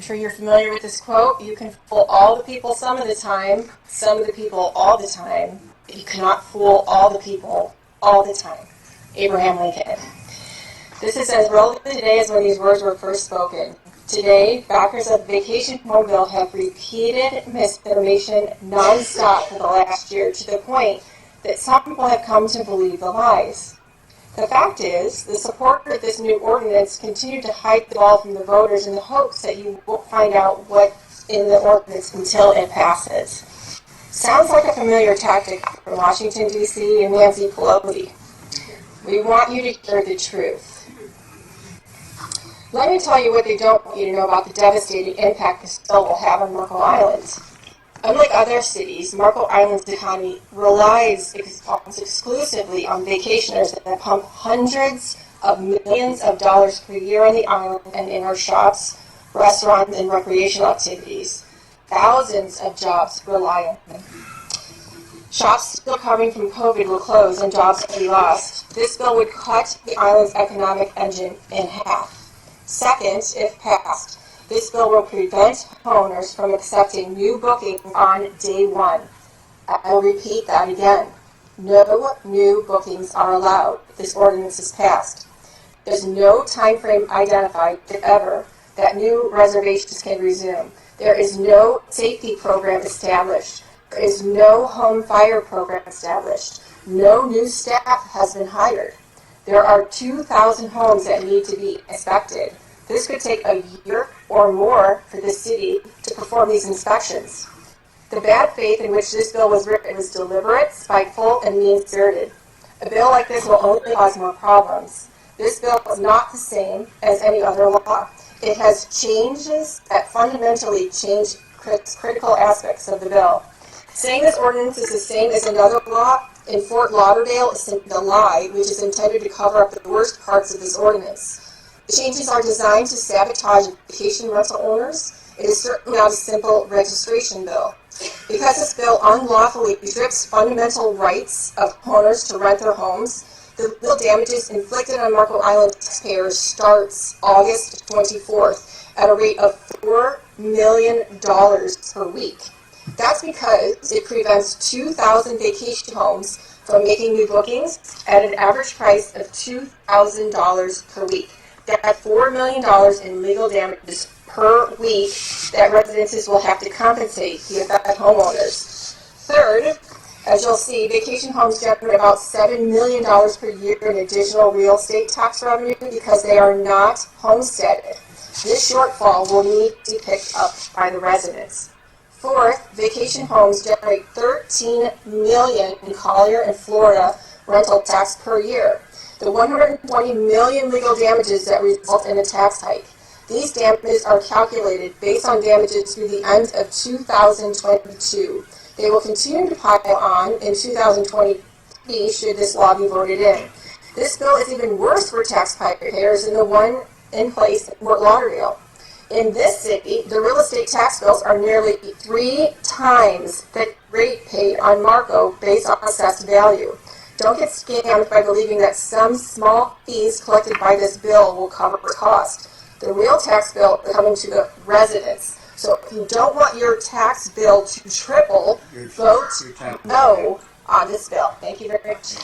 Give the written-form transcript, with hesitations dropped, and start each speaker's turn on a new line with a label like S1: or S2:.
S1: sure you're familiar with this quote. You can fool all the people some of the time, some of the people all the time, but you cannot fool all the people all the time. Abraham Lincoln. This is as relevant today as when these words were first spoken. Today, backers of the Vacation Home Bill have repeated misinformation nonstop for the last year to the point that some people have come to believe the lies. The fact is, the supporters of this new ordinance continue to hide the ball from the voters in the hopes that you won't find out what's in the ordinance until it passes. Sounds like a familiar tactic from Washington, D.C. and Nancy Pelosi. We want you to hear the truth. Let me tell you what they don't want you to know about the devastating impact this bill will have on Marco Island. Unlike other cities, Marco Island's economy relies almost exclusively on vacationers that pump hundreds of millions of dollars per year on the island and in our shops, restaurants, and recreational activities. Thousands of jobs rely on them. Shops still coming from COVID will close and jobs will be lost. This bill would cut the island's economic engine in half. Second, if passed, this bill will prevent homeowners from accepting new bookings on day one. I will repeat that again. No new bookings are allowed if this ordinance is passed. There's no time frame identified, if ever, that new reservations can resume. There is no safety program established. There is no home fire program established. No new staff has been hired. There are 2,000 homes that need to be inspected. This could take a year or more for the city to perform these inspections. The bad faith in which this bill was written was deliberate, spiteful, and mean-spirited. A bill like this will only cause more problems. This bill is not the same as any other law. It has changes that fundamentally change critical aspects of the bill. Saying this ordinance is the same as another law in Fort Lauderdale is the lie, which is intended to cover up the worst parts of this ordinance. The changes are designed to sabotage vacation rental owners. It is certainly not a simple registration bill. Because this bill unlawfully strips fundamental rights of homeowners to rent their homes, the legal damages inflicted on Marco Island taxpayers starts August 24th at a rate of $4 million per week. That's because it prevents 2,000 vacation homes from making new bookings at an average price of $2,000 per week. That's $4 million in legal damages per week that residences will have to compensate the affected homeowners. Third, as you'll see, vacation homes generate about $7 million per year in additional real estate tax revenue because they are not homesteaded. This shortfall will need to be picked up by the residents. Fourth, vacation homes generate $13 million in Collier and Florida rental tax per year. The $120 million legal damages that result in a tax hike. These damages are calculated based on damages through the end of 2022. They will continue to pile on in 2023 should this law be voted in. This bill is even worse for taxpayers than the one in place in Fort Lauderdale. In this city, the real estate tax bills are nearly 3 times the rate paid on Marco based on assessed value. Don't get scammed by believing that some small fees collected by this bill will cover the cost. The real tax bill is coming to the residents. So if you don't want your tax bill to triple, vote no on this bill. Thank you very much.